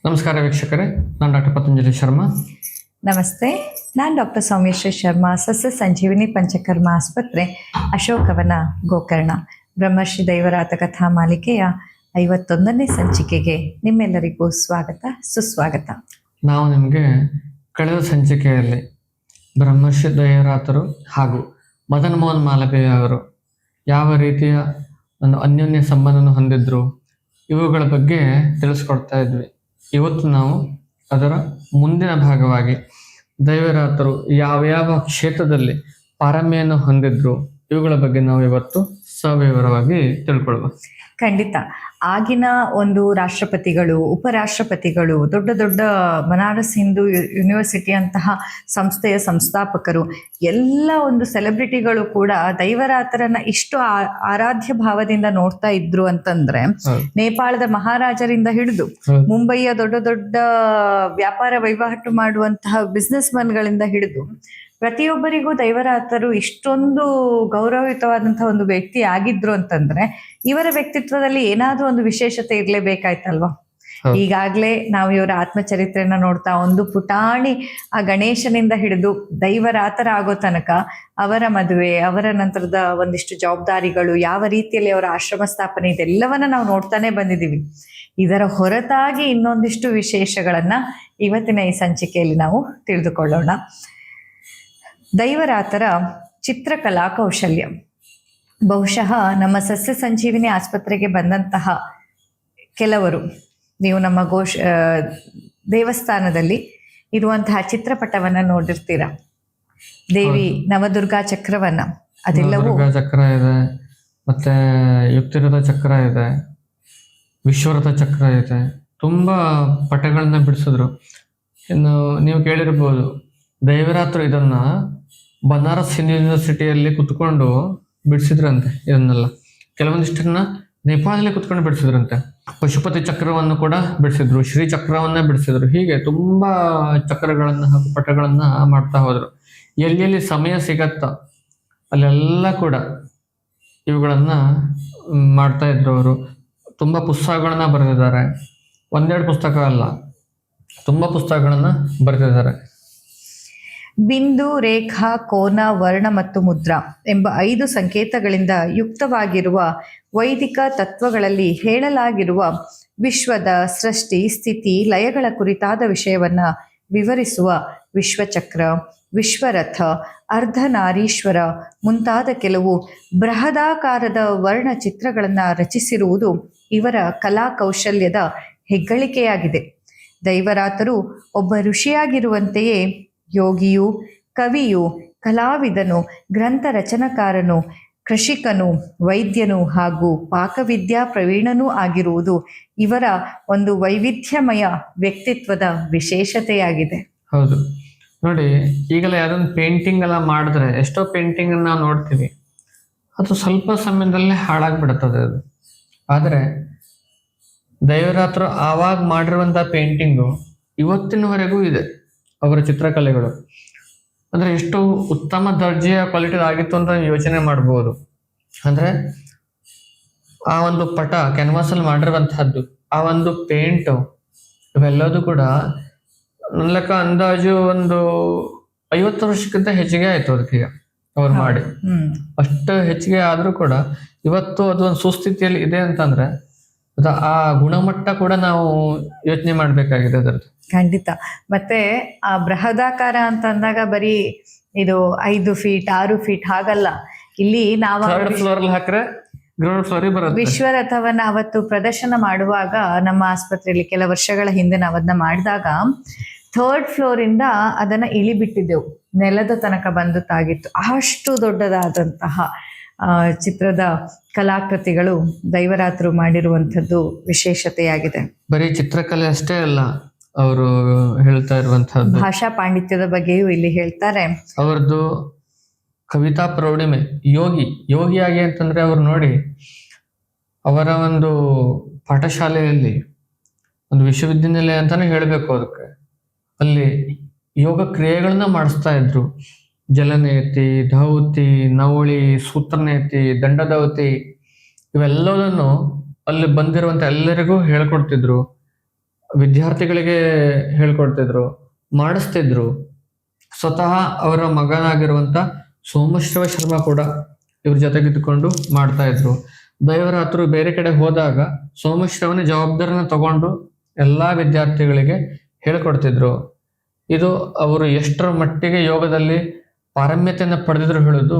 ನಮಸ್ಕಾರ ವೀಕ್ಷಕರೇ, ನಾನು ಡಾಕ್ಟರ್ ಪತಂಜಲಿ ಶರ್ಮಾ. ನಮಸ್ತೆ, ನಾನು ಡಾಕ್ಟರ್ ಸೌಮ್ಯಶ್ರೀ ಶರ್ಮಾ, ಸಸ್ಯ ಸಂಜೀವಿನಿ ಪಂಚಕರ್ಮ ಆಸ್ಪತ್ರೆ, ಅಶೋಕವನ, ಗೋಕರ್ಣ. ಬ್ರಹ್ಮರ್ಷಿ ದೈವರಾತ ಕಥಾ ಮಾಲಿಕೆಯ 51ನೇ ಸಂಚಿಕೆಗೆ ನಿಮ್ಮೆಲ್ಲರಿಗೂ ಸ್ವಾಗತ, ಸುಸ್ವಾಗತ. ನಾವು ನಿಮಗೆ ಕಳೆದ ಸಂಚಿಕೆಯಲ್ಲಿ ಬ್ರಹ್ಮರ್ಷಿ ದೈವರಾತರು ಹಾಗೂ ಮದನ್ ಮೋಹನ್ ಮಾಲವೀಯ ಅವರು ಯಾವ ರೀತಿಯ ಒಂದು ಅನ್ಯೋನ್ಯ ಸಂಬಂಧವನ್ನು ಹೊಂದಿದ್ರು ಇವುಗಳ ಬಗ್ಗೆ ತಿಳಿಸ್ಕೊಡ್ತಾ ಇದ್ವಿ. ಇವತ್ತು ನಾವು ಅದರ ಮುಂದಿನ ಭಾಗವಾಗಿ ದೈವರಾತರು ಯಾವ ಕ್ಷೇತ್ರದಲ್ಲಿ ಪಾರಮ್ಯವನ್ನು ಹೊಂದಿದ್ರು ಇವುಗಳ ಬಗ್ಗೆ ನಾವು ಇವತ್ತು ಸವಿವರವಾಗಿ ತಿಳ್ಕೊಳ್ಳುವ. ಖಂಡಿತ. ಆಗಿನ ಒಂದು ರಾಷ್ಟ್ರಪತಿಗಳು, ಉಪರಾಷ್ಟ್ರಪತಿಗಳು, ದೊಡ್ಡ ದೊಡ್ಡ ಬನಾರಸ್ ಹಿಂದೂ ಯೂನಿವರ್ಸಿಟಿ ಅಂತಹ ಸಂಸ್ಥೆಯ ಸಂಸ್ಥಾಪಕರು, ಎಲ್ಲ ಒಂದು ಸೆಲೆಬ್ರಿಟಿಗಳು ಕೂಡ ದೈವರಾತರನ್ನ ಇಷ್ಟು ಆರಾಧ್ಯ ಭಾವದಿಂದ ನೋಡ್ತಾ ಇದ್ರು ಅಂತಂದ್ರೆ, ನೇಪಾಳದ ಮಹಾರಾಜರಿಂದ ಹಿಡಿದು ಮುಂಬೈಯ ದೊಡ್ಡ ದೊಡ್ಡ ವ್ಯಾಪಾರ ವಹಿವಾಟು ಮಾಡುವಂತಹ ಬಿಸ್ನೆಸ್ ಮನ್ಗಳಿಂದ ಹಿಡಿದು ಪ್ರತಿಯೊಬ್ಬರಿಗೂ ದೈವರಾತರು ಇಷ್ಟೊಂದು ಗೌರವಯುತವಾದಂತಹ ಒಂದು ವ್ಯಕ್ತಿ ಆಗಿದ್ರು ಅಂತಂದ್ರೆ ಇವರ ವ್ಯಕ್ತಿತ್ವದಲ್ಲಿ ಏನಾದ್ರೂ ಒಂದು ವಿಶೇಷತೆ ಇರ್ಲೇಬೇಕಾಯ್ತಲ್ವಾ. ಈಗಾಗ್ಲೇ ನಾವು ಇವರ ಆತ್ಮಚರಿತ್ರೆಯನ್ನ ನೋಡ್ತಾ ಒಂದು ಪುಟಾಣಿ ಆ ಗಣೇಶನಿಂದ ಹಿಡಿದು ದೈವರಾತರ ಆಗೋ ತನಕ ಅವರ ಮದುವೆ, ಅವರ ನಂತರದ ಒಂದಿಷ್ಟು ಜವಾಬ್ದಾರಿಗಳು, ಯಾವ ರೀತಿಯಲ್ಲಿ ಅವರ ಆಶ್ರಮ ಸ್ಥಾಪನೆ, ಇದೆಲ್ಲವನ್ನ ನಾವು ನೋಡ್ತಾನೆ ಬಂದಿದ್ದೀವಿ. ಇದರ ಹೊರತಾಗಿ ಇನ್ನೊಂದಿಷ್ಟು ವಿಶೇಷಗಳನ್ನ ಇವತ್ತಿನ ಈ ಸಂಚಿಕೆಯಲ್ಲಿ ನಾವು ತಿಳಿದುಕೊಳ್ಳೋಣ. ದೈವರಾತರ ಚಿತ್ರಕಲಾ ಕೌಶಲ್ಯ. ಬಹುಶಃ ನಮ್ಮ ಸಸ್ಯ ಸಂಜೀವಿನಿ ಆಸ್ಪತ್ರೆಗೆ ಬಂದಂತಹ ಕೆಲವರು, ನೀವು ನಮ್ಮ ದೇವಸ್ಥಾನದಲ್ಲಿ ಇರುವಂತಹ ಚಿತ್ರಪಟವನ್ನ ನೋಡಿರ್ತೀರ. ದೇವಿ ನವದುರ್ಗಾ ಚಕ್ರವನ್ನ, ಅದೆಲ್ಲವೂ ಚಕ್ರ ಇದೆ, ಮತ್ತೆ ಯುಕ್ತಿರಥ ಚಕ್ರ ಇದೆ, ವಿಶ್ವರಥ ಚಕ್ರ ಇದೆ, ತುಂಬಾ ಪಟಗಳನ್ನ ಬಿಡಿಸಿದ್ರು. ಇನ್ನು ನೀವು ಕೇಳಿರ್ಬೋದು, ದೈವರಾತರು ಇದನ್ನ ಬನಾರಸ್ ಹಿಂದೂ ಯೂನಿವರ್ಸಿಟಿಯಲ್ಲಿ ಕುತ್ಕೊಂಡು ಬಿಡಿಸಿದ್ರಂತೆ. ಇದನ್ನೆಲ್ಲ ಕೆಲವೊಂದಿಷ್ಟನ್ನ ನೇಪಾಳದಲ್ಲಿ ಕುತ್ಕೊಂಡು ಬಿಡಿಸಿದ್ರಂತೆ. ಪಶುಪತಿ ಚಕ್ರವನ್ನು ಕೂಡ ಬಿಡಿಸಿದ್ರು, ಶ್ರೀ ಚಕ್ರವನ್ನ ಬಿಡಿಸಿದ್ರು. ಹೀಗೆ ತುಂಬಾ ಚಕ್ರಗಳನ್ನ ಹಾಗೂ ಪಟಗಳನ್ನ ಮಾಡ್ತಾ ಹೋದ್ರು. ಎಲ್ಲೆಲ್ಲಿ ಸಮಯ ಸಿಗತ್ತ ಅಲ್ಲೆಲ್ಲ ಕೂಡ ಇವುಗಳನ್ನ ಮಾಡ್ತಾ ಇದ್ರು ಅವರು. ತುಂಬಾ ಪುಸ್ತಕಗಳನ್ನ ಬರೆದಿದ್ದಾರೆ. ಒಂದೆರಡು ಪುಸ್ತಕ ಅಲ್ಲ, ತುಂಬಾ ಪುಸ್ತಕಗಳನ್ನ ಬರೆದಿದ್ದಾರೆ. ಬಿಂದು, ರೇಖಾ, ಕೋನ, ವರ್ಣ ಮತ್ತು ಮುದ್ರಾ ಎಂಬ 5 ಸಂಕೇತಗಳಿಂದ ಯುಕ್ತವಾಗಿರುವ ವೈದಿಕ ತತ್ವಗಳಲ್ಲಿ ಹೇಳಲಾಗಿರುವ ವಿಶ್ವದ ಸೃಷ್ಟಿ, ಸ್ಥಿತಿ, ಲಯಗಳ ಕುರಿತಾದ ವಿಷಯವನ್ನ ವಿವರಿಸುವ ವಿಶ್ವಚಕ್ರ, ವಿಶ್ವರಥ, ಅರ್ಧನಾರೀಶ್ವರ ಮುಂತಾದ ಕೆಲವು ಬೃಹದಾಕಾರದ ವರ್ಣ ಚಿತ್ರಗಳನ್ನು ರಚಿಸಿರುವುದು ಇವರ ಕಲಾ ಕೌಶಲ್ಯದ ಹೆಗ್ಗಳಿಕೆಯಾಗಿದೆ. ದೈವರಾತರು ಒಬ್ಬ ಋಷಿಯಾಗಿರುವಂತೆಯೇ ಯೋಗಿಯು, ಕವಿಯು, ಕಲಾವಿದನು, ಗ್ರಂಥ ರಚನಕಾರನು, ಕೃಷಿಕನು, ವೈದ್ಯನು ಹಾಗೂ ಪಾಕವಿದ್ಯಾ ಪ್ರವೀಣನೂ ಆಗಿರುವುದು ಇವರ ಒಂದು ವೈವಿಧ್ಯಮಯ ವ್ಯಕ್ತಿತ್ವದ ವಿಶೇಷತೆಯಾಗಿದೆ. ಹೌದು ನೋಡಿ, ಈಗಲೇ ಯಾವ್ದೊಂದು ಪೇಂಟಿಂಗ್ ಎಲ್ಲ ಮಾಡಿದ್ರೆ, ಎಷ್ಟೋ ಪೇಂಟಿಂಗ್ ನಾವು ನೋಡ್ತೀವಿ, ಅದು ಸ್ವಲ್ಪ ಸಮಯದಲ್ಲೇ ಹಾಳಾಗ್ಬಿಡುತ್ತದೆ ಅದು. ಆದರೆ ದೈವರಾತರು ಆವಾಗ ಮಾಡಿರುವಂಥ ಪೇಂಟಿಂಗು ಇವತ್ತಿನವರೆಗೂ ಇದೆ. ಅವರ ಚಿತ್ರಕಲೆಗಳು ಅಂದ್ರೆ ಎಷ್ಟು ಉತ್ತಮ ದರ್ಜೆಯ ಕ್ವಾಲಿಟಿ ಆಗಿತ್ತು ಅಂತ ಯೋಚನೆ ಮಾಡ್ಬೋದು. ಅಂದ್ರೆ ಆ ಒಂದು ಪಟ ಕ್ಯಾನ್ವಾಸ್ ಅಲ್ಲಿ ಮಾಡಿರುವಂತಹದ್ದು, ಆ ಒಂದು ಪೇಂಟ್, ಇವೆಲ್ಲದೂ ಕೂಡ ನನ್ನ ಲೆಕ್ಕ ಅಂದಾಜು ಒಂದು 50 ವರ್ಷಕ್ಕಿಂತ ಹೆಚ್ಚಿಗೆ ಆಯ್ತು ಅದಕ್ಕೀಗ ಅವ್ರು ಮಾಡಿ. ಅಷ್ಟು ಹೆಚ್ಚಿಗೆ ಆದ್ರೂ ಕೂಡ ಇವತ್ತು ಅದು ಒಂದು ಸುಸ್ಥಿತಿಯಲ್ಲಿ ಇದೆ ಅಂತಂದ್ರೆ ಆ ಗುಣಮಟ್ಟ ಕೂಡ ನಾವು ಯೋಚನೆ ಮಾಡ್ಬೇಕಾಗಿದೆ ಅದರದ್ದು. ಖಂಡಿತ. ಮತ್ತೆ ಆ ಬೃಹದಾಕಾರ ಅಂತ ಅಂದಾಗ ಬರೀ ಇದು 5 ಫೀಟ್ 6 ಫೀಟ್ ಹಾಗಲ್ಲ. ಇಲ್ಲಿ ನಾವು ವಿಶ್ವರಥವನ್ನ ಅವತ್ತು ಪ್ರದರ್ಶನ ಮಾಡುವಾಗ ನಮ್ಮ ಆಸ್ಪತ್ರೆಯಲ್ಲಿ ಕೆಲ ವರ್ಷಗಳ ಹಿಂದೆ ನಾವು ಅದನ್ನ ಮಾಡಿದಾಗ 3rd ಫ್ಲೋರ್ ಇಂದ ಅದನ್ನ ಇಳಿಬಿಟ್ಟಿದ್ದೆವು, ನೆಲದ ತನಕ ಬಂದು ತಾಗಿತ್ತು. ಅಷ್ಟು ದೊಡ್ಡದಾದಂತಹ ಚಿತ್ರದ ಕಲಾಕೃತಿಗಳು ದೈವರಾತರು ಮಾಡಿರುವಂಥದ್ದು ವಿಶೇಷತೆಯಾಗಿದೆ. ಬರೀ ಚಿತ್ರಕಲೆ ಅಷ್ಟೇ ಅಲ್ಲ, ಅವರು ಹೇಳ್ತಾ ಇರುವಂತಹದ್ದು ಭಾಷಾ ಪಾಂಡಿತ್ಯದ ಬಗ್ಗೆಯೂ ಇಲ್ಲಿ ಹೇಳ್ತಾರೆ. ಅವರದ್ದು ಕವಿತಾ ಪ್ರೌಢಿಮೆ, ಯೋಗಿಯಾಗಿ ಅಂತಂದ್ರೆ ಅವ್ರು ನೋಡಿ, ಅವರ ಒಂದು ಪಾಠಶಾಲೆಯಲ್ಲಿ, ಒಂದು ವಿಶ್ವವಿದ್ಯಾನಿಲಯ ಅಂತಾನೆ ಹೇಳ್ಬೇಕು ಅದಕ್ಕೆ, ಅಲ್ಲಿ ಯೋಗ ಕ್ರಿಯೆಗಳನ್ನ ಮಾಡಿಸ್ತಾ ಇದ್ರು. ಜಲನೇತಿ, ಧೌತಿ, ನವಳಿ, ಸೂತ್ರನೇತಿ, ದಂಡಧೌತಿ, ಇವೆಲ್ಲದನ್ನು ಅಲ್ಲಿ ಬಂದಿರುವಂತ ಎಲ್ಲರಿಗೂ ಹೇಳ್ಕೊಡ್ತಿದ್ರು. ವಿದ್ಯಾರ್ಥಿಗಳಿಗೆ ಹೇಳ್ಕೊಡ್ತಿದ್ರು, ಮಾಡಿಸ್ತಿದ್ರು. ಸ್ವತಃ ಅವರ ಮಗನಾಗಿರುವಂತ ಸೋಮೇಶ್ವರ ಶರ್ಮಾ ಕೂಡ ಇವ್ರ ಜೊತೆಗಿದ್ದುಕೊಂಡು ಮಾಡ್ತಾ ಇದ್ರು. ದೈವರಾತ್ರು ಬೇರೆ ಕಡೆ ಹೋದಾಗ ಸೋಮೇಶ್ವರನ ಜವಾಬ್ದಾರಿನ ತಗೊಂಡು ಎಲ್ಲಾ ವಿದ್ಯಾರ್ಥಿಗಳಿಗೆ ಹೇಳ್ಕೊಡ್ತಿದ್ರು. ಇದು ಅವರು ಎಷ್ಟರ ಮಟ್ಟಿಗೆ ಯೋಗದಲ್ಲಿ ಪಾರಮ್ಯತೆಯನ್ನು ಪಡೆದಿದ್ರು ಹೇಳೋದು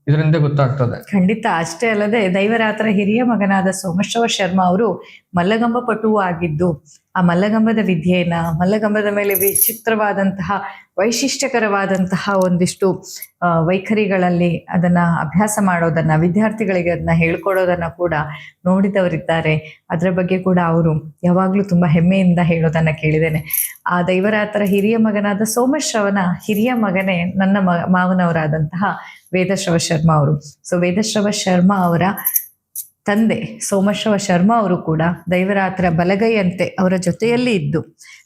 ಇದರಿಂದ ಗೊತ್ತಾಗ್ತದೆ. ಖಂಡಿತ. ಅಷ್ಟೇ ಅಲ್ಲದೆ ದೈವರಾತ್ರ ಹಿರಿಯ ಮಗನಾದ ಸೋಮೇಶ್ವರ ಶರ್ಮಾ ಅವರು ಮಲ್ಲಗಂಬ ಪಟುವು ಆಗಿದ್ದು, ಆ ಮಲ್ಲಗಂಬದ ವಿದ್ಯೆಯನ್ನ, ಮಲ್ಲಗಂಬದ ಮೇಲೆ ವಿಚಿತ್ರವಾದಂತಹ ವೈಶಿಷ್ಟ್ಯಕರವಾದಂತಹ ಒಂದಿಷ್ಟು ವೈಖರಿಗಳಲ್ಲಿ ಅದನ್ನ ಅಭ್ಯಾಸ ಮಾಡೋದನ್ನ, ವಿದ್ಯಾರ್ಥಿಗಳಿಗೆ ಅದನ್ನ ಹೇಳ್ಕೊಡೋದನ್ನ ಕೂಡ ನೋಡಿದವರಿದ್ದಾರೆ. ಅದರ ಬಗ್ಗೆ ಕೂಡ ಅವರು ಯಾವಾಗಲೂ ತುಂಬಾ ಹೆಮ್ಮೆಯಿಂದ ಹೇಳೋದನ್ನ ಕೇಳಿದ್ದೇನೆ. ಆ ದೈವರಾತ್ರ ಹಿರಿಯ ಮಗನಾದ ಸೋಮೇಶ್ವರನ ಹಿರಿಯ ಮಗನೇ ನನ್ನ ಮಾವನವರಾದಂತಹ ವೇದಶ್ರವ ಶರ್ಮಾ ಅವರು. ಸೊ ವೇದಶ್ರವ ಶರ್ಮಾ ಅವರ ತಂದೆ ಸೋಮೇಶ್ವರ ಶರ್ಮಾ ಅವರು ಕೂಡ ದೈವರಾತ್ರ ಬಲಗೈಯಂತೆ ಅವರ ಜೊತೆಯಲ್ಲಿ ಇದ್ದು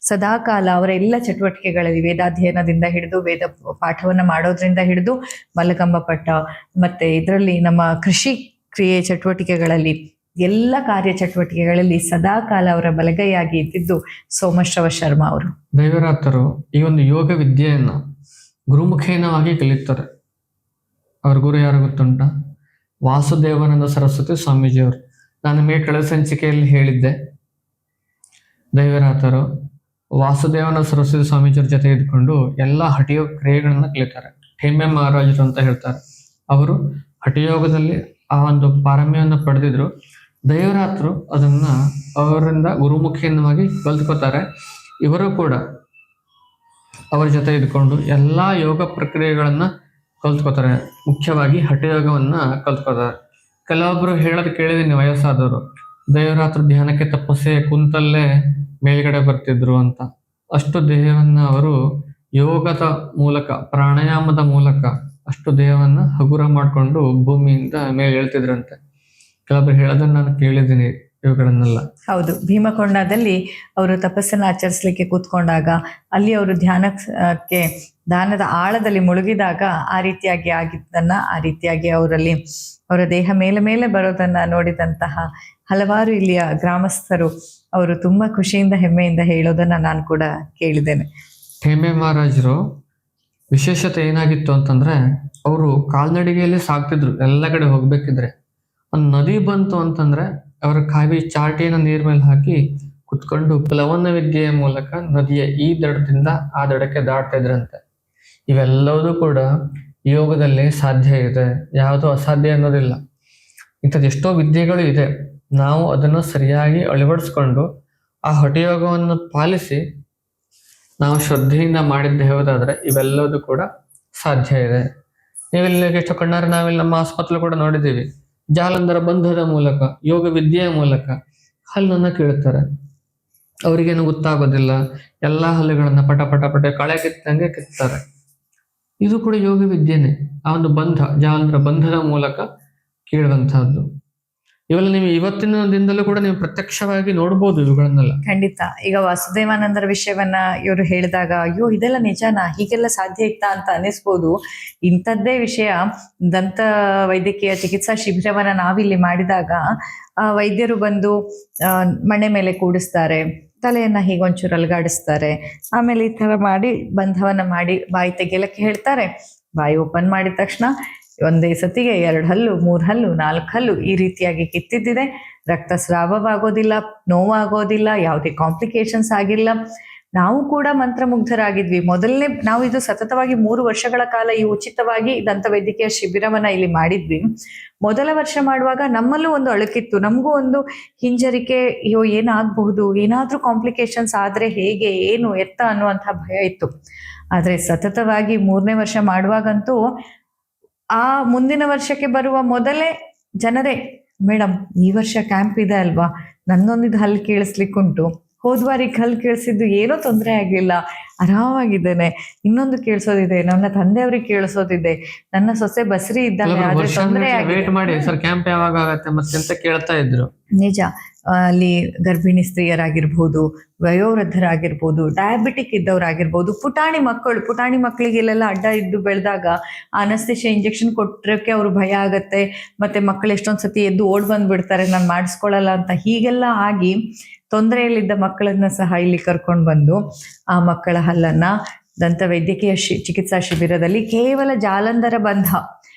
ಸದಾಕಾಲ ಅವರ ಎಲ್ಲ ಚಟುವಟಿಕೆಗಳಲ್ಲಿ, ವೇದಾಧ್ಯಯನದಿಂದ ಹಿಡಿದು ವೇದ ಪಾಠವನ್ನ ಮಾಡೋದ್ರಿಂದ ಹಿಡಿದು ಮಲ್ಲಗಂಬ ಪಟ್ಟ ಮತ್ತೆ ಇದರಲ್ಲಿ ನಮ್ಮ ಕೃಷಿ ಕ್ರಿಯೆ ಚಟುವಟಿಕೆಗಳಲ್ಲಿ, ಎಲ್ಲ ಕಾರ್ಯ ಚಟುವಟಿಕೆಗಳಲ್ಲಿ ಸದಾಕಾಲ ಅವರ ಬಲಗೈಯಾಗಿ ಇದ್ದಿದ್ದು ಸೋಮೇಶ್ವರ ಶರ್ಮಾ ಅವರು. ದೈವರಾತರು ಈ ಒಂದು ಯೋಗ ವಿದ್ಯೆಯನ್ನ ಗುರುಮುಖೇನವಾಗಿ ಕಲಿತಾರೆ. ಅವ್ರ ಗುರು ಯಾರು ಗೊತ್ತುಂಟ? ವಾಸುದೇವಾನಂದ ಸರಸ್ವತಿ ಸ್ವಾಮೀಜಿಯವರು. ನಾನು ನಿಮಗೆ ಕಳೆದ ಸಂಚಿಕೆಯಲ್ಲಿ ಹೇಳಿದ್ದೆ, ದೈವರಾತರು ವಾಸುದೇವಾನಂದ ಸರಸ್ವತಿ ಸ್ವಾಮೀಜಿಯವ್ರ ಜೊತೆ ಇದ್ಕೊಂಡು ಎಲ್ಲ ಹಠಯೋಗ ಕ್ರಿಯೆಗಳನ್ನ ಕಲಿತಾರೆ. ಹೇಮೆ ಮಹಾರಾಜರು ಅಂತ ಹೇಳ್ತಾರೆ. ಅವರು ಹಠಯೋಗದಲ್ಲಿ ಆ ಒಂದು ಪಾರಮ್ಯವನ್ನು ಪಡೆದಿದ್ರು. ದೈವರಾತರು ಅದನ್ನ ಅವರಿಂದ ಗುರುಮುಖೇನವಾಗಿ ಕಲ್ತ್ಕೋತಾರೆ. ಇವರು ಕೂಡ ಅವರ ಜೊತೆ ಇದ್ಕೊಂಡು ಎಲ್ಲಾ ಯೋಗ ಪ್ರಕ್ರಿಯೆಗಳನ್ನ ಕಲ್ತ್ಕೋತಾರೆ. ಮುಖ್ಯವಾಗಿ ಹಠಯೋಗವನ್ನ ಕಲ್ತ್ಕೋತಾರೆ. ಕೆಲವೊಬ್ರು ಹೇಳೋದು ಕೇಳಿದೀನಿ, ವಯಸ್ಸಾದವರು, ದೈವರಾತ್ರ ಧ್ಯಾನಕ್ಕೆ ತಪಸ್ಸೆ ಕುಂತಲ್ಲೇ ಮೇಲ್ಗಡೆ ಬರ್ತಿದ್ರು ಅಂತ. ಅಷ್ಟು ದೇಹವನ್ನ ಅವರು ಯೋಗದ ಮೂಲಕ, ಪ್ರಾಣಾಯಾಮದ ಮೂಲಕ ಅಷ್ಟು ದೇಹವನ್ನ ಹಗುರ ಮಾಡಿಕೊಂಡು ಭೂಮಿಯಿಂದ ಮೇಲೆ ಹೇಳ್ತಿದ್ರಂತೆ. ಕೆಲವೊಬ್ರು ಹೇಳೋದನ್ನ ನಾನು ಕೇಳಿದ್ದೀನಿ ಇವುಗಳನ್ನೆಲ್ಲ. ಹೌದು, ಭೀಮಕೊಂಡದಲ್ಲಿ ಅವರು ತಪಸ್ಸನ್ನು ಆಚರಿಸ್ಲಿಕ್ಕೆ ಕೂತ್ಕೊಂಡಾಗ ಅಲ್ಲಿ ಅವರು ಧ್ಯಾನಕ್ಕೆ, ಧ್ಯಾನದ ಆಳದಲ್ಲಿ ಮುಳುಗಿದಾಗ ಆ ರೀತಿಯಾಗಿ ಆಗಿದ್ದನ್ನ, ಆ ರೀತಿಯಾಗಿ ಅವರಲ್ಲಿ ಅವರ ದೇಹ ಮೇಲೆ ಮೇಲೆ ಬರೋದನ್ನ ನೋಡಿದಂತಹ ಹಲವಾರು ಇಲ್ಲಿಯ ಗ್ರಾಮಸ್ಥರು ಅವರು ತುಂಬಾ ಖುಷಿಯಿಂದ ಹೆಮ್ಮೆಯಿಂದ ಹೇಳೋದನ್ನ ನಾನು ಕೂಡ ಕೇಳಿದ್ದೇನೆ. ಹೇಮೆ ಮಹಾರಾಜರು ವಿಶೇಷತೆ ಏನಾಗಿತ್ತು ಅಂತಂದ್ರೆ, ಅವರು ಕಾಲ್ನಡಿಗೆಯಲ್ಲಿ ಸಾಗ್ತಿದ್ರು. ಎಲ್ಲ ಕಡೆ ಹೋಗ್ಬೇಕಿದ್ರೆ ಒಂದು ನದಿ ಬಂತು ಅಂತಂದ್ರೆ ಅವರ ಕಾವಿ ಚಾಟಿನ ನೀರ್ ಮೇಲೆ ಹಾಕಿ ಕುತ್ಕೊಂಡು ಪ್ಲವನ ವಿದ್ಯೆಯ ಮೂಲಕ ನದಿಯ ಈ ದಡದಿಂದ ಆ ದಡಕ್ಕೆ ದಾಟ್ತಾ ಇದ್ರಂತೆ. ಇವೆಲ್ಲವೂ ಕೂಡ ಯೋಗದಲ್ಲಿ ಸಾಧ್ಯ ಇದೆ, ಯಾವುದು ಅಸಾಧ್ಯ ಅನ್ನೋದಿಲ್ಲ. ಇಂಥದ್ದು ಎಷ್ಟೋ ವಿದ್ಯೆಗಳು ಇದೆ. ನಾವು ಅದನ್ನು ಸರಿಯಾಗಿ ಅಳವಡಿಸ್ಕೊಂಡು ಆ ಹಠಯೋಗವನ್ನು ಪಾಲಿಸಿ ನಾವು ಶ್ರದ್ಧೆಯಿಂದ ಮಾಡಿದ್ದೆ ಹೋದಾದ್ರೆ ಇವೆಲ್ಲವೂ ಕೂಡ ಸಾಧ್ಯ ಇದೆ. ನೀವಿಲ್ಲಿ ಎಷ್ಟು ಕಣ್ಣಾರೆ ನಾವಿಲ್ಲಿ ನಮ್ಮ ಆಸ್ಪತ್ರೆ ಕೂಡ ನೋಡಿದ್ದೀವಿ. ಜಾಲಂಧರ ಬಂಧದ ಮೂಲಕ, ಯೋಗ ವಿದ್ಯೆಯ ಮೂಲಕ ಹಲ್ಲನ್ನ ಕೀಳ್ತಾರೆ. ಅವ್ರಿಗೇನು ಗೊತ್ತಾಗೋದಿಲ್ಲ. ಎಲ್ಲಾ ಹಲ್ಲುಗಳನ್ನ ಪಟ ಪಟ ಪಟ ಕಳೆ ಕಿತ್ತಂಗೆ ಕಿತ್ತಾರೆ. ಇದು ಕೂಡ ಯೋಗ ವಿದ್ಯೆನೆ. ಆ ಒಂದು ಬಂಧ, ಜಾಲಂಧರ ಬಂಧದ ಮೂಲಕ ಕೀಳುವಂತಹದ್ದು. ಇವೆಲ್ಲ ನೀವು ಇವತ್ತಿನ ದಿನದಲ್ಲೂ ಕೂಡ ನೀವು ಪ್ರತ್ಯಕ್ಷವಾಗಿ ನೋಡ್ಬೋದು ಇವುಗಳನ್ನೆಲ್ಲ. ಖಂಡಿತ. ಈಗ ವಾಸುದೇವಾನಂದರ ವಿಷಯವನ್ನ ಇವರು ಹೇಳಿದಾಗ, ಅಯ್ಯೋ ಇದೆಲ್ಲ ನಿಜನಾ, ಹೀಗೆಲ್ಲ ಸಾಧ್ಯ ಇತ್ತಾ ಅಂತ ಅನಿಸ್ಬೋದು. ಇಂಥದ್ದೇ ವಿಷಯ ದಂತ ವೈದ್ಯಕೀಯ ಚಿಕಿತ್ಸಾ ಶಿಬಿರವನ್ನ ನಾವಿಲ್ಲಿ ಮಾಡಿದಾಗ ವೈದ್ಯರು ಬಂದು ಮಣೆ ಮೇಲೆ ಕೂಡಿಸ್ತಾರೆ, ತಲೆಯನ್ನ ಹೀಗೊಂಚೂರು ಅಲುಗಾಡಿಸ್ತಾರೆ, ಆಮೇಲೆ ಈ ತರ ಮಾಡಿ ಬಂಧವನ್ನ ಮಾಡಿ ಬಾಯಿ ತೆಗೆಯಲಕ್ಕೆ ಹೇಳ್ತಾರೆ. ಬಾಯಿ ಓಪನ್ ಮಾಡಿದ ತಕ್ಷಣ ಒಂದೇ ಸತಿಗೆ 2 ಹಲ್ಲು, 3 ಹಲ್ಲು, 4 ಹಲ್ಲು ಈ ರೀತಿಯಾಗಿ ಕಿತ್ತಿದ್ದಿದೆ. ರಕ್ತಸ್ರಾವವಾಗೋದಿಲ್ಲ, ನೋವಾಗೋದಿಲ್ಲ, ಯಾವುದೇ ಕಾಂಪ್ಲಿಕೇಶನ್ಸ್ ಆಗಿಲ್ಲ. ನಾವು ಕೂಡ ಮಂತ್ರಮುಗ್ಧರಾಗಿದ್ವಿ. ನಾವು ಇದು ಸತತವಾಗಿ 3 ವರ್ಷಗಳ ಕಾಲ ಈ ಉಚಿತವಾಗಿ ದಂತವೈದ್ಯಕೀಯ ಶಿಬಿರವನ್ನ ಇಲ್ಲಿ ಮಾಡಿದ್ವಿ. ಮೊದಲ ವರ್ಷ ಮಾಡುವಾಗ ನಮ್ಮಲ್ಲೂ ಒಂದು ಅಳುಕಿತ್ತು, ನಮಗೂ ಒಂದು ಹಿಂಜರಿಕೆ, ಅಯ್ಯೋ ಏನಾಗಬಹುದು, ಏನಾದ್ರೂ ಕಾಂಪ್ಲಿಕೇಶನ್ಸ್ ಆದ್ರೆ ಹೇಗೆ, ಏನು ಎತ್ತ ಅನ್ನುವಂಥ ಭಯ ಇತ್ತು. ಆದ್ರೆ ಸತತವಾಗಿ 3ನೇ ವರ್ಷ ಮಾಡುವಾಗಂತೂ ಆ ಮುಂದಿನ ವರ್ಷಕ್ಕೆ ಬರುವ ಮೊದಲೇ ಜನರೇ, ಮೇಡಮ್ ಈ ವರ್ಷ ಕ್ಯಾಂಪ್ ಇದೆ ಅಲ್ವಾ, ನನ್ನೊಂದಿದ್ದು ಹಲ್ಲು ಕೇಳಿಸ್ಲಿಕ್ಕುಂಟು, ಹೋದ್ವಾರಿಗೆ ಹಲ್ಲು ಕೇಳಿಸಿದ್ದು ಏನೂ ತೊಂದರೆ ಆಗ್ಲಿಲ್ಲ, ಆರಾಮಾಗಿದ್ದೇನೆ, ಇನ್ನೊಂದು ಕೇಳಿಸೋದಿದೆ, ನನ್ನ ತಂದೆಯವ್ರಿಗೆ ಕೇಳಿಸೋದಿದೆ, ನನ್ನ ಸೊಸೆ ಬಸ್ರಿ ಇದ್ದಾಳೆ, ಆದ್ರೆ ತೊಂದರೆ ಕೇಳ್ತಾ ಇದ್ರು. ನಿಜ. ಅಲ್ಲಿ ಗರ್ಭಿಣಿ ಸ್ತ್ರೀಯರಾಗಿರ್ಬೋದು, ವಯೋವೃದ್ಧರಾಗಿರ್ಬೋದು, ಡಯಾಬಿಟಿಕ್ ಇದ್ದವರಾಗಿರ್ಬೋದು, ಪುಟಾಣಿ ಮಕ್ಕಳಿಗೆಲ್ಲ ಅಡ್ಡ ಇದ್ದು ಬೆಳೆದಾಗ ಅನಸ್ತೇಶಿಯಾ ಇಂಜೆಕ್ಷನ್ ಕೊಟ್ಟರಕ್ಕೆ ಅವ್ರು ಭಯ ಆಗತ್ತೆ, ಮತ್ತೆ ಮಕ್ಕಳು ಎಷ್ಟೊಂದು ಸತಿ ಎದ್ದು ಓಡ್ ಬಂದ್ಬಿಡ್ತಾರೆ, ನಾನು ಮಾಡಿಸ್ಕೊಳ್ಳಲ್ಲ ಅಂತ. ಹೀಗೆಲ್ಲ ಆಗಿ ತೊಂದರೆಯಲ್ಲಿದ್ದ ಮಕ್ಕಳನ್ನ ಸಹ ಇಲ್ಲಿ ಕರ್ಕೊಂಡು ಬಂದು ಆ ಮಕ್ಕಳ ಹಲ್ಲನ್ನ ದಂತ ವೈದ್ಯಕೀಯ ಚಿಕಿತ್ಸಾ ಶಿಬಿರದಲ್ಲಿ ಕೇವಲ ಜಾಲಂಧರ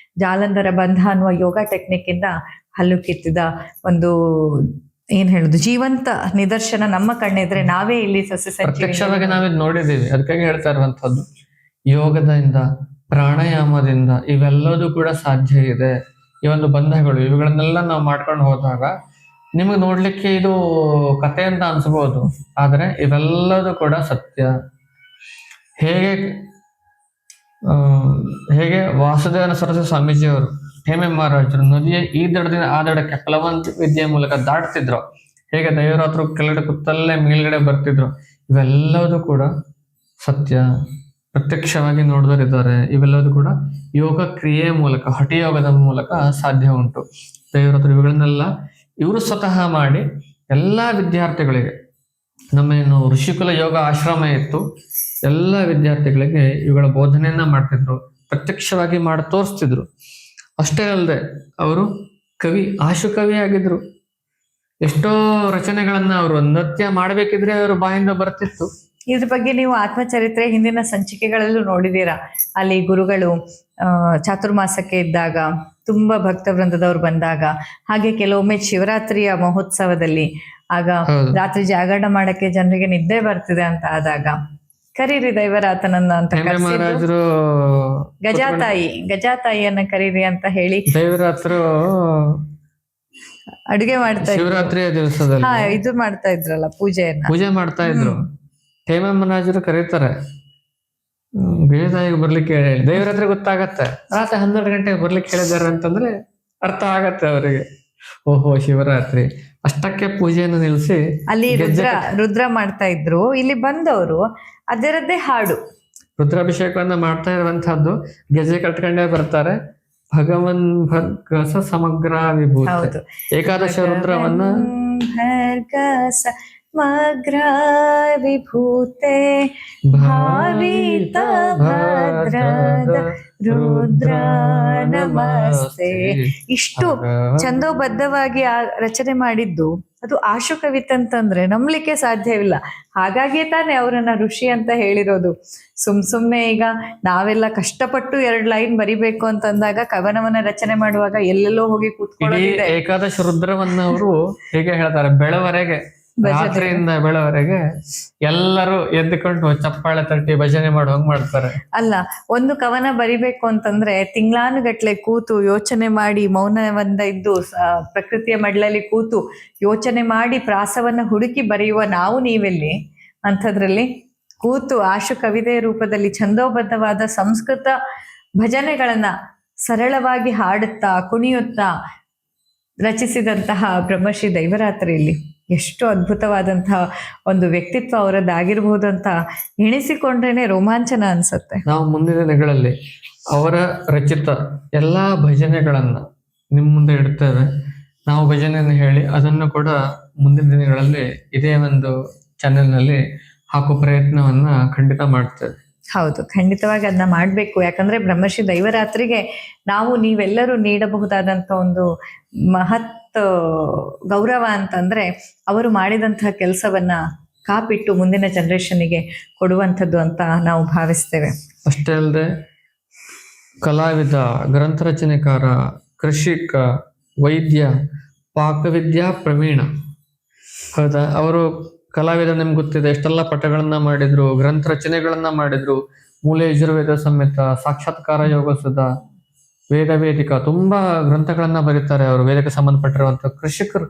ಬಂಧ ಅನ್ನುವ ಯೋಗ ಟೆಕ್ನಿಕ್ ಇಂದ ಹಲ್ಲು ಕಿತ್ತಿದ ಒಂದು ಏನ್ ಹೇಳುದು ಜೀವಂತ ನಿದರ್ಶನ ನಮ್ಮ ಕಣ್ಣೆದ್ರೆ ನಾವೇ ಇಲ್ಲಿ ಪ್ರತ್ಯಕ್ಷವಾಗಿ ನಾವಿದ್ ನೋಡಿದೀವಿ. ಅದಕ್ಕಾಗಿ ಹೇಳ್ತಾ ಇರುವಂತದ್ದು ಯೋಗದಿಂದ, ಪ್ರಾಣಾಯಾಮದಿಂದ ಇವೆಲ್ಲದೂ ಕೂಡ ಸಾಧ್ಯ ಇದೆ. ಈ ಒಂದು ಬಂಧಗಳು ಇವುಗಳನ್ನೆಲ್ಲ ನಾವು ಮಾಡ್ಕೊಂಡು ಹೋದಾಗ ನಿಮಗೆ ನೋಡ್ಲಿಕ್ಕೆ ಇದು ಕತೆ ಅಂತ ಅನ್ಸ್ಬೋದು, ಆದ್ರೆ ಇವೆಲ್ಲದೂ ಕೂಡ ಸತ್ಯ. ಹೇಗೆ ವಾಸುದೇವನ ಸರಸ್ವತಿ ಸ್ವಾಮೀಜಿಯವರು ಹೇಮೆ ಮಹಾರಾಜರು ನದಿಯ ಈ ದಡದಿಂದ ಆ ದಡಕ್ಕೆ ಫಲವಂತ ವಿದ್ಯೆಯ ಮೂಲಕ ದಾಟ್ತಿದ್ರು, ಹೇಗೆ ದೈವರಾತ್ರು ಕೆಳಗಡೆ ಕುತ್ತಲ್ಲೇ ಮೇಲ್ಗಡೆ ಬರ್ತಿದ್ರು, ಇವೆಲ್ಲದೂ ಕೂಡ ಸತ್ಯ. ಪ್ರತ್ಯಕ್ಷವಾಗಿ ನೋಡಿದರಿದ್ದಾರೆ. ಇವೆಲ್ಲದೂ ಕೂಡ ಯೋಗ ಕ್ರಿಯೆಯ ಮೂಲಕ, ಹಠಯೋಗದ ಮೂಲಕ ಸಾಧ್ಯ ಉಂಟು. ದೈವರಾತ್ರು ಇವುಗಳನ್ನೆಲ್ಲ ಇವರು ಸ್ವತಃ ಮಾಡಿ ಎಲ್ಲಾ ವಿದ್ಯಾರ್ಥಿಗಳಿಗೆ, ನಮ್ಮೇನು ಋಷಿಕುಲ ಯೋಗ ಆಶ್ರಮ ಇತ್ತು, ಎಲ್ಲ ವಿದ್ಯಾರ್ಥಿಗಳಿಗೆ ಇವುಗಳ ಬೋಧನೆಯನ್ನ ಮಾಡ್ತಿದ್ರು, ಪ್ರತ್ಯಕ್ಷವಾಗಿ ಮಾಡಿ ತೋರಿಸ್ತಿದ್ರು. ಅಷ್ಟೇ ಅಲ್ಲದೆ ಅವರು ಆಶುಕವಿ ಆಗಿದ್ರು. ಎಷ್ಟೋ ರಚನೆಗಳನ್ನ ಅವರು ನೃತ್ಯ ಮಾಡ್ಬೇಕಿದ್ರೆ ಅವರು ಬಾಯಿಂದ ಬರ್ತಿತ್ತು. ಇದ್ರ ಬಗ್ಗೆ ನೀವು ಆತ್ಮಚರಿತ್ರೆ ಹಿಂದಿನ ಸಂಚಿಕೆಗಳಲ್ಲೂ ನೋಡಿದೀರಾ. ಅಲ್ಲಿ ಗುರುಗಳು ಚಾತುರ್ಮಾಸಕ್ಕೆ ಇದ್ದಾಗ, ತುಂಬಾ ಭಕ್ತ ವೃಂದದವ್ರು ಬಂದಾಗ, ಹಾಗೆ ಕೆಲವೊಮ್ಮೆ ಶಿವರಾತ್ರಿಯ ಮಹೋತ್ಸವದಲ್ಲಿ ಆಗ ರಾತ್ರಿ ಜಾಗರಣ ಮಾಡಕ್ಕೆ ಜನರಿಗೆ ನಿದ್ದೆ ಬರ್ತಿದೆ ಅಂತ ಆದಾಗ ಕರೀರಿ ದೈವರಾತನನ್ನ ಅಂತ ಮಹಾರಾಜರು ಗಜಾತಾಯಿಯನ್ನ ಕರೀರಿ ಅಂತ ಹೇಳಿ ದೈವರಾತ್ರು ಅಡುಗೆ ಮಾಡ್ತಾ ಶಿವರಾತ್ರಿಯ ದಿವಸದಲ್ಲಿ ಇದು ಮಾಡ್ತಾ ಇದ್ರಲ್ಲ, ಪೂಜೆ ಮಾಡ್ತಾ ಇದ್ರು. ಹೇಮ ಮಹಾರಾಜರು ಕರೀತಾರೆ, ಗಜತಾಯಿಗೆ ಬರ್ಲಿಕ್ಕೆ ಹೇಳಿ. ದೈವರಾತ್ರಿ ಗೊತ್ತಾಗತ್ತೆ, ರಾತ್ರಿ 12 ಗಂಟೆಗೆ ಬರ್ಲಿಕ್ಕೆ ಹೇಳಿದಾರೆ ಅಂತಂದ್ರೆ ಅರ್ಥ ಆಗತ್ತೆ ಅವರಿಗೆ, ಓಹೋ ಶಿವರಾತ್ರಿ. ಅಷ್ಟಕ್ಕೆ ಪೂಜೆಯನ್ನು ನಿಲ್ಲಿಸಿ ಅಲ್ಲಿ ರುದ್ರ ಮಾಡ್ತಾ ಇದ್ರು. ಇಲ್ಲಿ ಬಂದವರು ಅದರದ್ದೇ ಹಾಡು ರುದ್ರಾಭಿಷೇಕವನ್ನ ಮಾಡ್ತಾ ಇರುವಂತಹದ್ದು. ಗೆಜೆ ಕಟ್ಕೊಂಡೇ ಬರ್ತಾರೆ. ಭಗವನ್ ಭರ್ಗಸ ಸಮಗ್ರ ವಿಭೂತಿ ಏಕಾದಶ ರುದ್ರವನ್ನ ಸಮಗ್ರ ವಿಭೂತೆ ಭಾವಿತ ಭದ್ರದ ರುದ್ರ ನಮಸ್ತೆ. ಇಷ್ಟು ಛಂದೋಬದ್ಧವಾಗಿ ಆ ರಚನೆ ಮಾಡಿದ್ದು ಅದು ಆಶು ಕವಿತಂತಂದ್ರೆ ನಂಬಲಿಕ್ಕೆ ಸಾಧ್ಯವಿಲ್ಲ. ಹಾಗಾಗಿಯೇ ತಾನೇ ಅವರನ್ನ ಋಷಿ ಅಂತ ಹೇಳಿರೋದು. ಸುಮ್ನೆ ಈಗ ನಾವೆಲ್ಲ ಕಷ್ಟಪಟ್ಟು 2 ಲೈನ್ ಬರಿಬೇಕು ಅಂತಂದಾಗ ಕವನವನ್ನ ರಚನೆ ಮಾಡುವಾಗ ಎಲ್ಲೆಲ್ಲೋ ಹೋಗಿ ಕೂತ್ಕೊಳ್ಳೋದಿದೆ. ಏಕಾದಶ ರುದ್ರವನ್ನ ಅವರು ಹೇಗೆ ಹೇಳ್ತಾರೆ, ಬೆಳವರೆಗೆ, ರಾತ್ರಿಯಿಂದ ಬೆಳವರೆಗೆ ಎಲ್ಲರೂ ಎದ್ದುಕೊಂಡು ಚಪ್ಪಾಳೆ ತಟ್ಟಿ ಭಜನೆ ಮಾಡುವಂಗ್ ಮಾಡ್ತಾರೆ. ಅಲ್ಲ, ಒಂದು ಕವನ ಬರಿಬೇಕು ಅಂತಂದ್ರೆ ತಿಂಗಳಾನುಗಟ್ಲೆ ಕೂತು ಯೋಚನೆ ಮಾಡಿ, ಮೌನವನ್ನ ಇದ್ದು ಪ್ರಕೃತಿಯ ಮಡ್ಲಲ್ಲಿ ಕೂತು ಯೋಚನೆ ಮಾಡಿ ಪ್ರಾಸವನ್ನ ಹುಡುಕಿ ಬರೆಯುವ ನಾವು ನೀವೆಲ್ಲಿ ಅಂಥದ್ರಲ್ಲಿ ಕೂತು ಆಶು ಕವಿತೆ ರೂಪದಲ್ಲಿ ಛಂದೋಬದ್ಧವಾದ ಸಂಸ್ಕೃತ ಭಜನೆಗಳನ್ನ ಸರಳವಾಗಿ ಹಾಡುತ್ತಾ ಕುಣಿಯುತ್ತಾ ರಚಿಸಿದಂತಹ ಬ್ರಹ್ಮಶ್ರೀ ದೈವರಾತ್ರಿಯಲ್ಲಿ ಎಷ್ಟು ಅದ್ಭುತವಾದಂತಹ ಒಂದು ವ್ಯಕ್ತಿತ್ವ ಅವರದ್ದಾಗಿರ್ಬೋದು ಅಂತ ಎಣಿಸಿಕೊಂಡ್ರೇನೆ ರೋಮಾಂಚನ ಅನ್ಸುತ್ತೆ. ನಾವು ಮುಂದಿನ ದಿನಗಳಲ್ಲಿ ಅವರ ರಚಿತ ಎಲ್ಲಾ ಭಜನೆಗಳನ್ನ ನಿಮ್ ಮುಂದೆ ಇಡ್ತೇವೆ. ನಾವು ಭಜನೆಯನ್ನು ಹೇಳಿ ಅದನ್ನು ಕೂಡ ಮುಂದಿನ ದಿನಗಳಲ್ಲಿ ಇದೇ ಒಂದು ಚಾನೆಲ್ನಲ್ಲಿ ಹಾಕೋ ಪ್ರಯತ್ನವನ್ನ ಖಂಡಿತ ಮಾಡ್ತೇವೆ. ಹೌದು, ಖಂಡಿತವಾಗಿ ಅದನ್ನ ಮಾಡ್ಬೇಕು. ಯಾಕಂದ್ರೆ ಬ್ರಹ್ಮಶ್ರೀ ದೈವರಾತ್ರಿಗೆ ನಾವು ನೀವೆಲ್ಲರೂ ನೀಡಬಹುದಾದಂತ ಒಂದು ಮಹತ್ ಗೌರವ ಅಂತಂದ್ರೆ ಅವರು ಮಾಡಿದಂತಹ ಕೆಲಸವನ್ನ ಕಾಪಿಟ್ಟು ಮುಂದಿನ ಜನರೇಷನ್ಗೆ ಕೊಡುವಂಥದ್ದು ಅಂತ ನಾವು ಭಾವಿಸ್ತೇವೆ. ಅಷ್ಟೇ ಅಲ್ಲದೆ ಕಲಾವಿದ, ಗ್ರಂಥ ರಚನೆಕಾರ, ಕೃಷಿಕ, ವೈದ್ಯ, ಪಾಕವಿದ್ಯಾ ಪ್ರವೀಣ. ಹೌದಾ, ಅವರು ಕಲಾವಿದ, ನಿಮ್ಗೆ ಗೊತ್ತಿದೆ, ಎಷ್ಟೆಲ್ಲ ಪಟಗಳನ್ನ ಮಾಡಿದ್ರು, ಗ್ರಂಥ ರಚನೆಗಳನ್ನ ಮಾಡಿದ್ರು. ಮೂಲ ಯಜುರ್ವೇದ ಸಮೇತ, ಸಾಕ್ಷಾತ್ಕಾರ ಯೋಗಸುಧ, ವೇದಿಕ, ತುಂಬಾ ಗ್ರಂಥಗಳನ್ನ ಬರೀತಾರೆ ಅವರು. ವೇದಕ್ಕೆ ಸಂಬಂಧಪಟ್ಟಿರುವಂತ ಕೃಷಿಕರು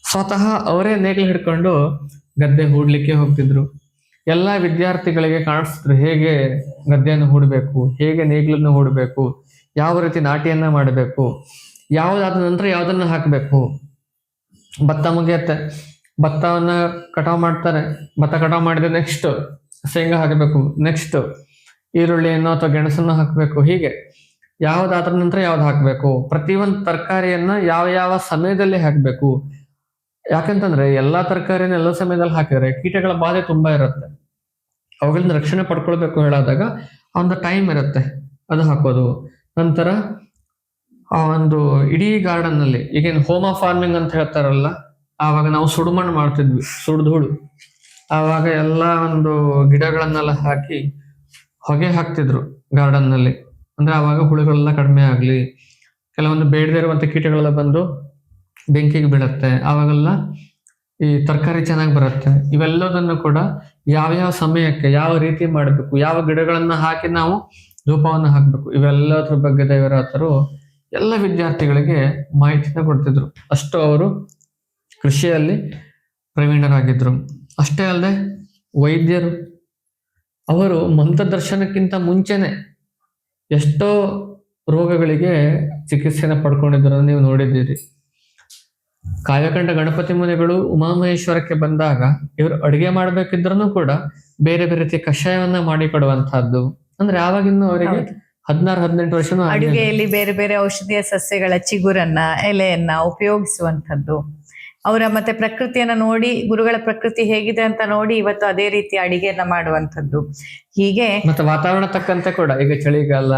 ಸ್ವತಃ ಅವರೇ ನೇಗಿಲು ಹಿಡ್ಕೊಂಡು ಗದ್ದೆ ಹೂಡ್ಲಿಕ್ಕೆ ಹೋಗ್ತಿದ್ರು. ಎಲ್ಲಾ ವಿದ್ಯಾರ್ಥಿಗಳಿಗೆ ಕಾಣಿಸ್ತಿದ್ರು ಹೇಗೆ ಗದ್ದೆಯನ್ನು ಹೂಡಬೇಕು, ಹೇಗೆ ನೇಗಿಲನ್ನು ಹೂಡಬೇಕು, ಯಾವ ರೀತಿ ನಾಟಿಯನ್ನ ಮಾಡಬೇಕು, ಯಾವ್ದಾದ ನಂತರ ಯಾವ್ದನ್ನ ಹಾಕಬೇಕು. ಭತ್ತ ಮುಗಿಯತ್ತೆ, ಭತ್ತವನ್ನ ಕಟಾವ್ ಮಾಡ್ತಾರೆ. ಭತ್ತ ಕಟಾವ್ ಮಾಡಿದ್ರೆ ನೆಕ್ಸ್ಟ್ ಶೇಂಗಾ ಹಾಕಬೇಕು, ನೆಕ್ಸ್ಟ್ ಈರುಳ್ಳಿಯನ್ನು ಅಥವಾ ಗೆಣಸನ್ನು ಹಾಕಬೇಕು. ಹೀಗೆ ಯಾವ್ದಾದ್ರ ನಂತರ ಯಾವ್ದು ಹಾಕಬೇಕು, ಪ್ರತಿಯೊಂದು ತರಕಾರಿಯನ್ನ ಯಾವ ಸಮಯದಲ್ಲಿ ಹಾಕಬೇಕು. ಯಾಕಂತಂದ್ರೆ ಎಲ್ಲಾ ತರಕಾರಿನ ಎಲ್ಲ ಸಮಯದಲ್ಲಿ ಹಾಕಿದ್ರೆ ಕೀಟಗಳ ಬಾಧೆ ತುಂಬಾ ಇರುತ್ತೆ. ಅವುಗಳಿಂದ ರಕ್ಷಣೆ ಪಡ್ಕೊಳ್ಬೇಕು ಹೇಳಾದಾಗ ಒಂದು ಟೈಮ್ ಇರುತ್ತೆ, ಅದು ಹಾಕೋದು. ನಂತರ ಆ ಒಂದು ಇಡೀ ಗಾರ್ಡನ್ ನಲ್ಲಿ ಈಗೇನು ಹೋಮ ಫಾರ್ಮಿಂಗ್ ಅಂತ ಹೇಳ್ತಾರಲ್ಲ, ಆವಾಗ ನಾವು ಸುಡುಮಣ್ಣು ಮಾಡ್ತಿದ್ವಿ, ಸುಡುಧೂಳು. ಆವಾಗ ಎಲ್ಲ ಒಂದು ಗಿಡಗಳನ್ನೆಲ್ಲ ಹಾಕಿ ಹೊಗೆ ಹಾಕ್ತಿದ್ರು ಗಾರ್ಡನ್ ನಲ್ಲಿ. ಅಂದ್ರೆ ಆವಾಗ ಹುಳುಗಳೆಲ್ಲ ಕಡಿಮೆ ಆಗ್ಲಿ, ಕೆಲವೊಂದು ಬೇಡದೇ ಇರುವಂತ ಕೀಟಗಳೆಲ್ಲ ಬಂದು ಬೆಂಕಿಗೆ ಬೀಳತ್ತೆ, ಆವಾಗೆಲ್ಲ ಈ ತರಕಾರಿ ಚೆನ್ನಾಗಿ ಬರುತ್ತೆ. ಇವೆಲ್ಲದನ್ನು ಕೂಡ ಯಾವ್ಯಾವ ಸಮಯಕ್ಕೆ ಯಾವ ರೀತಿ ಮಾಡಬೇಕು, ಯಾವ ಗಿಡಗಳನ್ನ ಹಾಕಿ ನಾವು ಧೂಪವನ್ನು ಹಾಕ್ಬೇಕು, ಇವೆಲ್ಲದ್ರ ಬಗ್ಗೆ ದೇವರಾತರು ಎಲ್ಲ ವಿದ್ಯಾರ್ಥಿಗಳಿಗೆ ಮಾಹಿತಿನ ಕೊಡ್ತಿದ್ರು. ಅಷ್ಟು ಅವರು ಕೃಷಿಯಲ್ಲಿ ಪ್ರವೀಣರಾಗಿದ್ರು. ಅಷ್ಟೇ ಅಲ್ಲದೆ ವೈದ್ಯರು, ಅವರು ಮಂತ್ರದರ್ಶನಕ್ಕಿಂತ ಮುಂಚೆನೆ ಎಷ್ಟೋ ರೋಗಗಳಿಗೆ ಚಿಕಿತ್ಸೆನ ಪಡ್ಕೊಂಡಿದ್ರು ನೀವು ನೋಡಿದ್ದೀರಿ. ಕಾವ್ಯಕಂಠ ಗಣಪತಿ ಮುನಿಗಳು ಉಮಾಮಹೇಶ್ವರಕ್ಕೆ ಬಂದಾಗ ಇವರು ಅಡುಗೆ ಮಾಡ್ಬೇಕಿದ್ರೂ ಕೂಡ ಬೇರೆ ಬೇರೆ ರೀತಿಯ ಕಷಾಯವನ್ನ ಮಾಡಿ ಕೊಡುವಂತಹದ್ದು. ಅಂದ್ರೆ ಆವಾಗಿನ್ನು ಅವರಿಗೆ 16-18 ವರ್ಷನೂ ಅಡುಗೆಯಲ್ಲಿ ಬೇರೆ ಬೇರೆ ಔಷಧೀಯ ಸಸ್ಯಗಳ ಚಿಗುರನ್ನ, ಎಲೆಯನ್ನ ಉಪಯೋಗಿಸುವಂಥದ್ದು. ಅವರ ಮತ್ತೆ ಪ್ರಕೃತಿಯನ್ನ ನೋಡಿ, ಗುರುಗಳ ಪ್ರಕೃತಿ ಹೇಗಿದೆ ಅಂತ ನೋಡಿ ಇವತ್ತು ಅದೇ ರೀತಿ ಅಡಿಗೆಯನ್ನ ಮಾಡುವಂಥದ್ದು. ಹೀಗೆ ಮತ್ತೆ ವಾತಾವರಣ ತಕ್ಕಂತೆ ಕೂಡ, ಈಗ ಚಳಿಗಾಲ,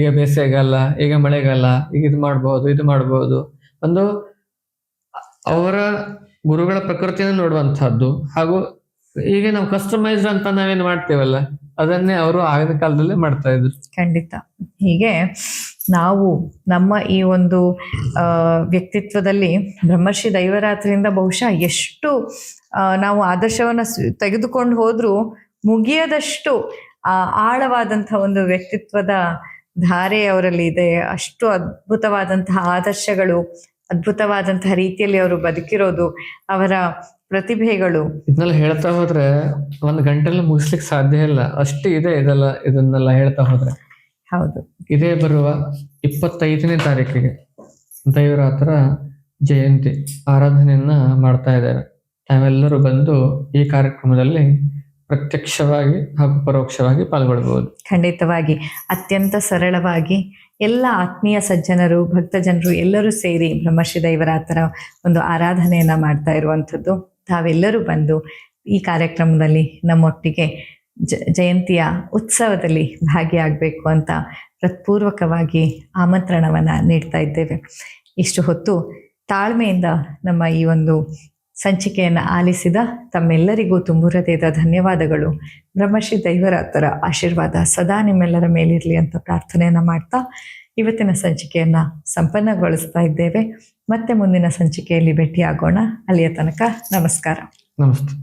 ಈಗ ಬೇಸಿಗೆಗಾಲ, ಈಗ ಮಳೆಗಾಲ, ಈಗ ಇದು ಮಾಡಬಹುದು. ಒಂದು ಅವರ ಗುರುಗಳ ಪ್ರಕೃತಿಯನ್ನು ನೋಡುವಂತಹದ್ದು. ಹಾಗೂ ಈಗ ನಾವು ಕಸ್ಟಮೈಸ್ಡ್ ಅಂತ ನಾವೇನು ಮಾಡ್ತೇವಲ್ಲ, ಅದನ್ನೇ ಅವರು ಆಗಿನ ಕಾಲದಲ್ಲೇ ಮಾಡ್ತಾ ಇದ್ರು. ಖಂಡಿತ. ಹೀಗೆ ನಾವು ನಮ್ಮ ಈ ಒಂದು ವ್ಯಕ್ತಿತ್ವದಲ್ಲಿ ಬ್ರಹ್ಮರ್ಷಿ ದೈವರಾತ್ರಿಯಿಂದ ಬಹುಶಃ ಎಷ್ಟು ನಾವು ಆದರ್ಶವನ್ನ ತೆಗೆದುಕೊಂಡು ಹೋದ್ರೂ ಮುಗಿಯದಷ್ಟು ಆಳವಾದಂತಹ ಒಂದು ವ್ಯಕ್ತಿತ್ವದ ಧಾರೆ ಅವರಲ್ಲಿ ಇದೆ. ಅಷ್ಟು ಅದ್ಭುತವಾದಂತಹ ಆದರ್ಶಗಳು, ಅದ್ಭುತವಾದಂತಹ ರೀತಿಯಲ್ಲಿ ಅವರು ಬದುಕಿರೋದು, ಅವರ ಪ್ರತಿಭೆಗಳು, ಇದನ್ನೆಲ್ಲ ಹೇಳ್ತಾ ಹೋದ್ರೆ 1 ಗಂಟೆಲ್ಲ ಮುಗಿಸ್ಲಿಕ್ಕೆ ಸಾಧ್ಯ ಇಲ್ಲ, ಅಷ್ಟು ಇದೆ ಇದನ್ನೆಲ್ಲ ಹೇಳ್ತಾ ಹೋದ್ರೆ. ಹೌದು. ಇದೇ ಬರುವ 25ನೇ ತಾರೀಕಿಗೆ ದೈವರಾತರ ಜಯಂತಿ ಆರಾಧನೆಯನ್ನ ಮಾಡ್ತಾ ಇದ್ದಾರೆ. ನಾವೆಲ್ಲರೂ ಬಂದು ಈ ಕಾರ್ಯಕ್ರಮದಲ್ಲಿ ಪ್ರತ್ಯಕ್ಷವಾಗಿ ಹಾಗೂ ಪರೋಕ್ಷವಾಗಿ ಪಾಲ್ಗೊಳ್ಬಹುದು. ಖಂಡಿತವಾಗಿ. ಅತ್ಯಂತ ಸರಳವಾಗಿ ಎಲ್ಲ ಆತ್ಮೀಯ ಸಜ್ಜನರು, ಭಕ್ತ ಜನರು ಎಲ್ಲರೂ ಸೇರಿ ಬ್ರಹ್ಮರ್ಷಿ ದೈವರಾತರ ಒಂದು ಆರಾಧನೆಯನ್ನ ಮಾಡ್ತಾ ಇರುವಂಥದ್ದು. ತಾವೆಲ್ಲರೂ ಬಂದು ಈ ಕಾರ್ಯಕ್ರಮದಲ್ಲಿ ನಮ್ಮೊಟ್ಟಿಗೆ ಜಯಂತಿಯ ಉತ್ಸವದಲ್ಲಿ ಭಾಗಿಯಾಗಬೇಕು ಅಂತ ಹೃತ್ಪೂರ್ವಕವಾಗಿ ಆಮಂತ್ರಣವನ್ನ ನೀಡ್ತಾ ಇದ್ದೇವೆ. ಇಷ್ಟು ಹೊತ್ತು ತಾಳ್ಮೆಯಿಂದ ನಮ್ಮ ಈ ಒಂದು ಸಂಚಿಕೆಯನ್ನು ಆಲಿಸಿದ ತಮ್ಮೆಲ್ಲರಿಗೂ ತುಂಬು ಹೃದಯದ ಧನ್ಯವಾದಗಳು. ಬ್ರಹ್ಮರ್ಷಿ ದೈವರಾತರ ಆಶೀರ್ವಾದ ಸದಾ ನಿಮ್ಮೆಲ್ಲರ ಮೇಲಿರಲಿ ಅಂತ ಪ್ರಾರ್ಥನೆಯನ್ನ ಮಾಡ್ತಾ ಇವತ್ತಿನ ಸಂಚಿಕೆಯನ್ನ ಸಂಪನ್ನಗೊಳಿಸ್ತಾ ಇದ್ದೇವೆ. ಮತ್ತೆ ಮುಂದಿನ ಸಂಚಿಕೆಯಲ್ಲಿ ಭೇಟಿಯಾಗೋಣ. ಅಲ್ಲಿಯ ತನಕ ನಮಸ್ಕಾರ. ನಮಸ್ತೆ.